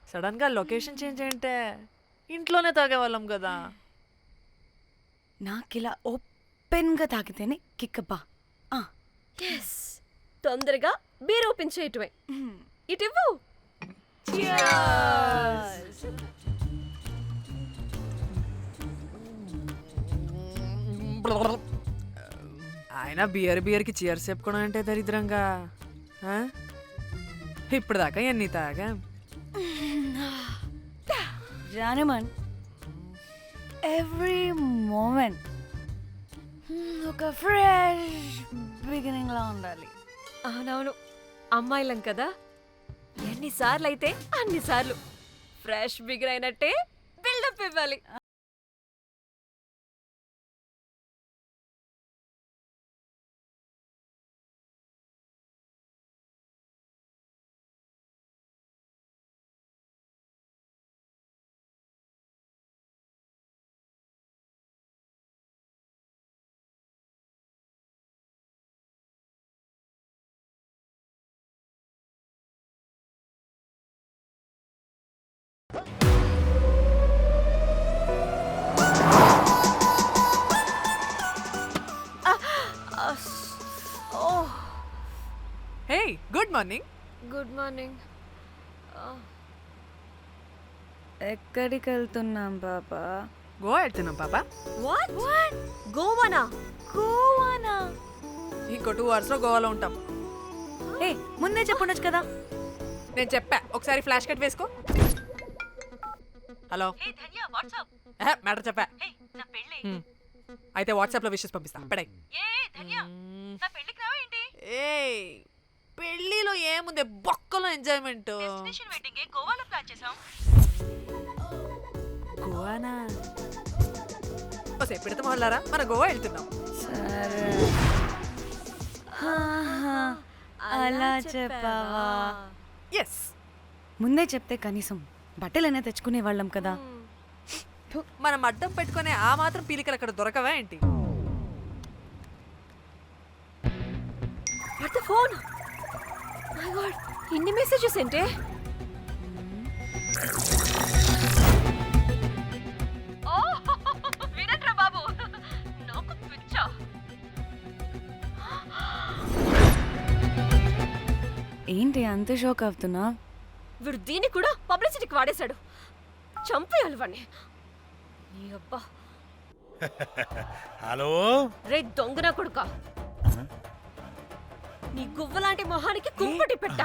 Sudden గా location change అంటే ఇంట్లోనే తాగేవాళ్ళం కదా. నాకిలా ఓపెన్గా తాగితేనే కిక్కబ్బా. ఎస్, తొందరగా బీర్ ఓపెన్ చేయటమే. ఇటివ్వు. ఆయన బియర్కి చీర్స్ చెప్పుకోవడం అంటే దరిద్రంగా. ఇప్పుడు దాకా ఎన్ని తాగా. జానమన్, ఎవ్రీ మూమెంట్ ఒక ఫ్రెష్ బిగినింగ్ లా ఉండాలి. అవునవును, అమ్మాయిలం కదా, ఎన్నిసార్లు అయితే అన్నిసార్లు ఫ్రెష్ బిగిన్ అయినట్టే బిల్డప్ ఇవ్వాలి. హే, గుడ్ మార్నింగ్. Good morning. ఎక్కడికి వెళ్తున్నాం పాపా? గోవా వెళ్తున్నాం పాపా. వాట్? గోవానా? గోవానా? ఇంకో 2 hours లో గోవాలో ఉంటాం. ఏ ముందే చెప్పుండొచ్చు కదా. నేను చెప్పా, ఒకసారి ఫ్లాష్ కట్ వేసుకో. హలో, మ్యాటర్ చెప్పా. అయితే వాట్సాప్ లో విషెస్ పంపిస్తా. పడే. ఏ పెళ్లిలో ఏముంది, బొక్కలో ఎంజాయ్మెంట్. గోవానా? సేపు పెడతాం వాళ్ళారా, మన గోవా వెళ్తున్నాం. సరే, అలా చెప్పావా? ఎస్, ముందే చెప్తే కనీసం బట్టలైనా తెచ్చుకునే వాళ్ళం కదా. మనం అడ్డం పెట్టుకునే ఆ మాత్రం పీలికలు అక్కడ దొరకవా ఏంటి? What the phone? My God, ఇన్ని మెసేజెస్ ఏంటే? వినట్రా బాబు, నాకు పిచ్చా. ఏంటి అంత షాక్ అవుతున్నా? వీడు దీన్ని కూడా పబ్లిసిటీకి వాడేశాడు. చంపేయాలి వాడిని. నీ అబ్బా. హలో రే దొంగన కొడుకా, నీ గువ్వలాంటి మొహానికి కుంపటి పెట్ట.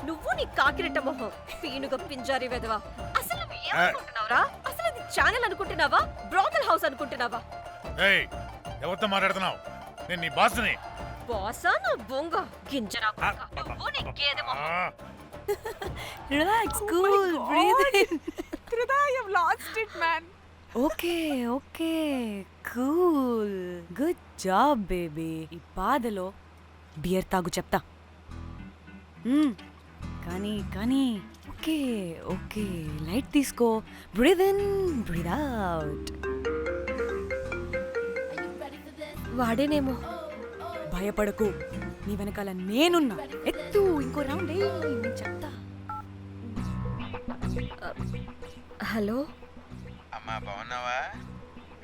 నువ్వు నీ కాకిరెట్ట మొహం, పీనుగ పింజారి వెదవా. అసలు నువ్వు ఏమనుకుంటున్నావురా? అసలు ఇది ఛానల్ అనుకుంటున్నావా, బ్రోకల్ హౌస్ అనుకుంటున్నావా? ఏయ్, ఎవరితో మాట్లాడుతున్నావు? నేను నీ బాస్ని. బాసా నా బొంగ గింజరా కొడుకా. నువ్వు నీ గేదె మొహం. Relax, cool, breathe in. I have lost it, man. Okay okay, cool, good job baby. ఈ బాధలో బియర్ తాగు చెప్తా. కానీ కానీ ఓకే ఓకే, లైట్ తీసుకో. Breathe in, breathe out. వాడేనేమో. భయపడకు, నీ వెనకాల నేనున్నా. ఎత్తు, ఇంకో రౌండ్ నేను చెప్తా. హలో అమ్మా, బాగున్నావా?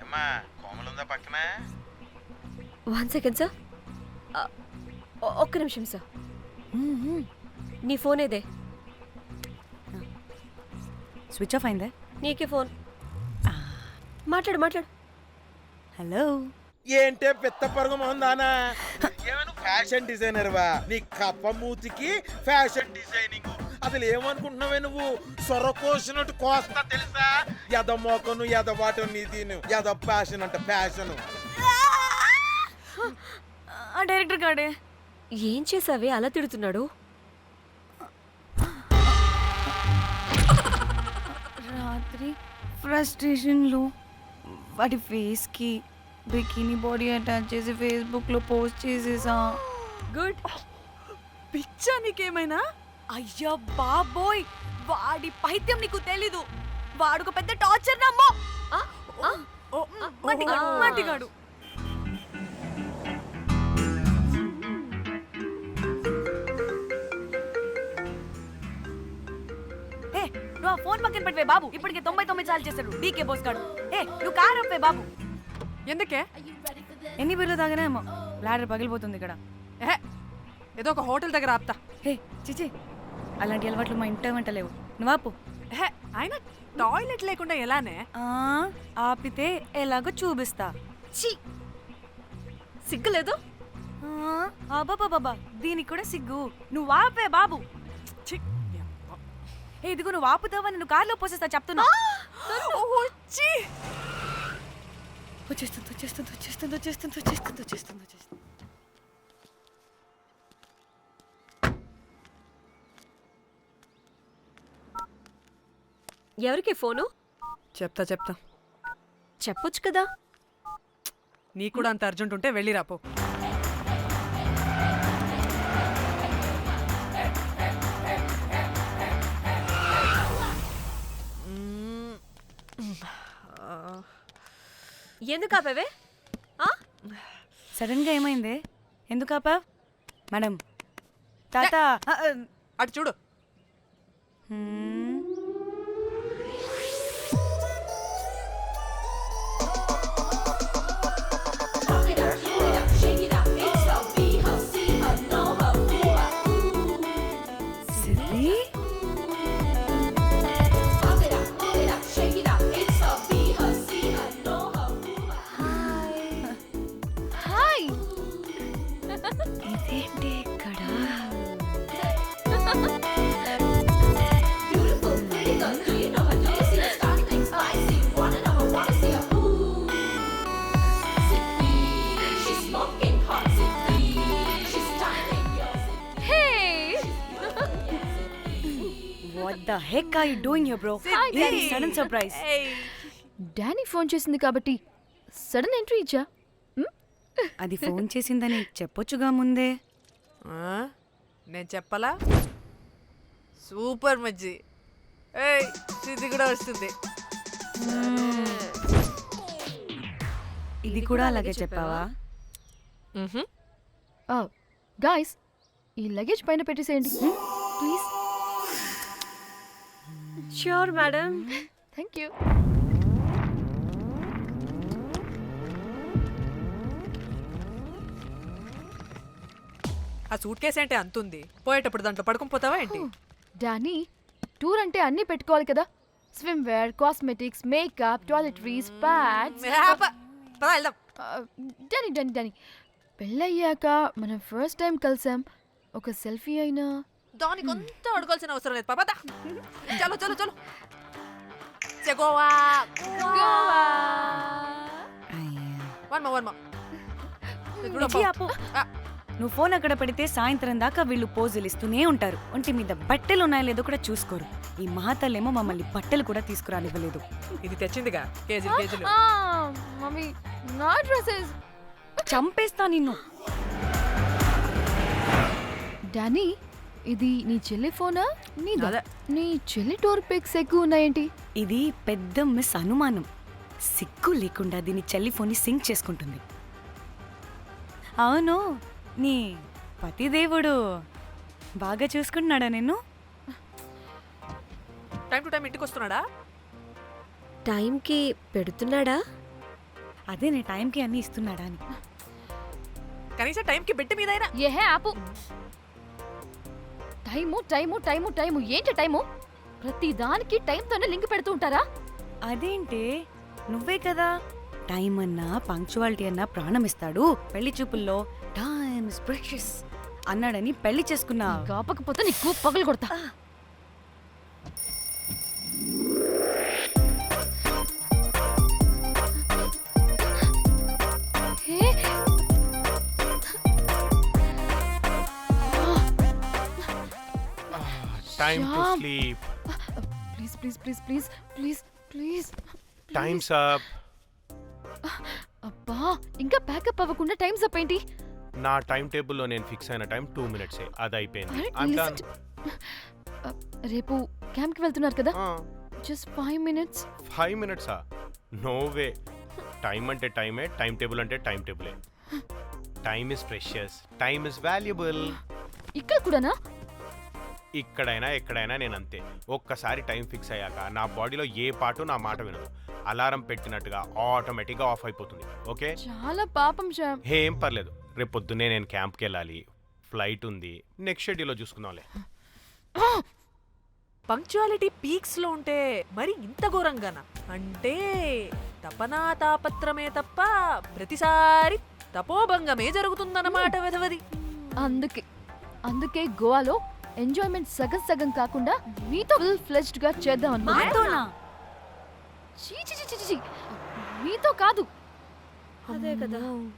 అమ్మా, కోమలుందా పక్కన? 1 second సార్. ఒక్క నిమిషం సార్. నీ ఫోన్ ఏదే? స్విచ్ ఆఫ్ అయిందే. నీకే ఫోన్. మాట్లాడు మాట్లాడు. హలో, ఏంటే పెద్ద పరుగు మొహందానా? ఏమైనా ఫ్యాషన్ డిజైనర్ వా? నీ కప్ప మూతికి ఫ్యాషన్ డిజైనింగ్. అసలు ఏమనుకుంటున్నావే నువ్వు? సొర కోసినట్టు కోస్తా తెలుసా? ఎద మోకను ఎద వాటం నీ దీని ఎద ఫ్యాషన్ అంట ఫ్యాషన్. ఆ డైరెక్టర్ గాడే. ఏం చేసావే అలా తిడుతున్నాడు? రాత్రి ఫ్రస్ట్రేషన్లో వాడి ఫేస్కి బికినీ బాడీ అటాచ్ చేసి ఫేస్బుక్లో పోస్ట్ చేసేసా. గుడ్. పిచ్చా నీకేమైనా? అయ్యా బాబోయ్, వాడి పైత్యం నీకు తెలీదు. వాడుక పెద్ద టార్చర్ నమ్మో. మట్టిగాడు. ఏ నువ్వు ఆ ఫోన్ పక్కన పెట్టవే బాబు. ఇప్పటికే 99 సార్లు చేశాడు డీకే బోస్ గాడు. ఏ నువ్వు కారు అప్పే బాబు. ఎందుకే? ఎన్ని బిర్లు తాగినాయేమో లాడర్ పగిలిపోతుంది ఇక్కడ. ఏహే, ఏదో ఒక హోటల్ దగ్గర ఆపుతా. హే చిచి, అలాంటి అలవాట్లు మా ఇంట వెంట లేవు. నువ్వు ఆపు. ఏహే, అయినా టాయిలెట్ లేకుండా ఎలానే? ఆపితే ఎలాగో చూపిస్తా. ఛీ సిగ్గులేదు. బాబా దీనికి కూడా సిగ్గు. నువ్వు ఆపే బాబు. ఛీ, ఏ ఇదిగో నువ్వు ఆపుతావా నేను కార్లో పోసేస్తా చెప్తున్నా. ఓ, ఛీ. వచ్చేస్తుంది. ఎవరికి ఫోను? చెప్తా చెప్పొచ్చు కదా. నీకు కూడా అంత అర్జెంట్ ఉంటే వెళ్ళి రాపో. ఎందుకు ఆపేవే? సడన్ గా ఏమైంది? ఎందుకు ఆపా? మేడం తాత అటు చూడు. ఇదేంటి ఇక్కడ? What the heck are you doing here, bro? This sudden surprise. Danny phone చేసింది కాబట్టి సడన్ ఎంట్రీ ఇచ్చా. అది ఫోన్ చేసిందని చెప్పొచ్చుగా ముందే. నేను చెప్పలా? సూపర్ మజ్జి. ఏయ్, ఇది కూడా వస్తుంది. ఇది కూడా అలాగే చెప్పావా? గాయ్స్ ఈ లగేజ్ పైన పెట్టేసేయండి please. Sure madam. Thank you. ఆ సూట్ కేసు అంటే అంతుంది. పోయేటప్పుడు దాంట్లో పడుకుని పోతావా ఏంటి? డానీ టూర్ అంటే అన్నీ పెట్టుకోవాలి కదా. Swimwear, cosmetics, makeup, toiletries, pads. పదా వెళ్దాం. డానీ డానీ డానీ పెళ్ళయ్యాక మనం ఫస్ట్ టైం కలిసాం. ఒక సెల్ఫీ అయినా. దానికి కొంత అడగాల్సిన అవసరం లేదు పాపా. చలో చలో చలో. గోవా వర్మ. నువ్వు ఫోన్ అక్కడ పెడితే సాయంత్రం దాకా వీళ్ళు పోజులు ఇస్తూనే ఉంటారు. ఒంటి మీద బట్టలు ఉన్నాయో లేదో కూడా చూసుకోరు. ఈ మహాతల్లేమో మమ్మల్ని బట్టలు కూడా తీసుకురానివ్వలేదు. ఇది తెచ్చిందిగా కేజీలు. మమ్మీ నా డ్రెస్సెస్. చంపేస్తా నిన్ను. డానీ ఇది నీ చెల్లి ఫోనా నీదా? అదే. నీ చెల్లి టోర్ పిక్స్ ఎక్కువ ఉన్నాయేంటి? ఇది పెద్ద మిస్ అనుమానం. సిగ్గు లేకుండా దీని చెల్లి ఫోన్ని సింక్ చేసుకుంటుంది. అవును, నీ పతిదేవుడు బాగా చూసుకుంటున్నాడా నిన్ను? టైం టు టైం ఇంటికి వస్తున్నాడా? టైంకి పెడుతున్నాడా? అదే నీ టైంకి అన్ని ఇస్తున్నాడా అని. కనీసం టైంకి పెట్టి మీదైనా. ఏహే ఆపు. టైము టైము టైము టైము ఏంటి టైము? ప్రతి దానికి టైంతోనే లింక్ పెడుతూ ఉంటారా? అదేంటి, నువ్వే కదా టైం అన్నా పంక్చువాలిటీ అన్నా ప్రాణం ఇస్తాడు, పెళ్లి చూపుల్లో టైమ్ ఇస్ ప్రెషియస్ అన్నాడని పెళ్లి చేసుకున్నా. కాపకపోతే నీకు పగలు కొడతా. Time to Shyam. sleep. Please please please please please please. Time's up. అబ్బా ఇంకా ప్యాకప్ అవ్వకుండా టైమ్స్ అప్ ఏంటి? నా టైం టేబుల్లో నేను ఫిక్స్ అయిన టైం 2 minutes. అది అయిపోయింది. Alright, I'm listen done. రేపు క్యాంప్కి వెళ్తున్నారు కదా? Just 5 minutes. 5 minutes? No way. Time అంటే టైమే, టైం టేబుల్ అంటే టైం టేబులే. Time is precious, time is valuable. ఇక్కడ కూడానా? ఇక్కడైనా ఎక్కడైనా నేను అంతే. ఒక్కసారి టైం ఫిక్స్ అయ్యాక నా బాడీలో ఏ పాటు నా మాట వినదు. అలారం పెట్టినట్టుగా ఆటోమేటిక్గా ఆఫ్ అయిపోతుంది. ఓకే, చాలా పాపం శ్యామ్. ఏం పర్లేదు. రేపు పొద్దున్నే నేను క్యాంప్కి వెళ్ళాలి, ఫ్లైట్ ఉంది. నెక్స్ట్ షెడ్యూల్లో చూసుకుందాంలే. పంక్చువాలిటీ పీక్స్ లో ఉంటే మరి ఇంత ఘోరంగానా? అంటే తపనా తాపత్రమే తప్ప ప్రతిసారి తపోభంగమే జరుగుతుందన్నమాట వెధవది. అందుకే గోవాలో ఎంజాయ్మెంట్ సగం సగం కాకుండా మీతో ఫుల్ ఫ్లెజ్డ్ గా చేద్దాం అనుకున్నా. మాతోనా? చీ చీ చీ చీ చీ. మీతో కాదు. అదే కదా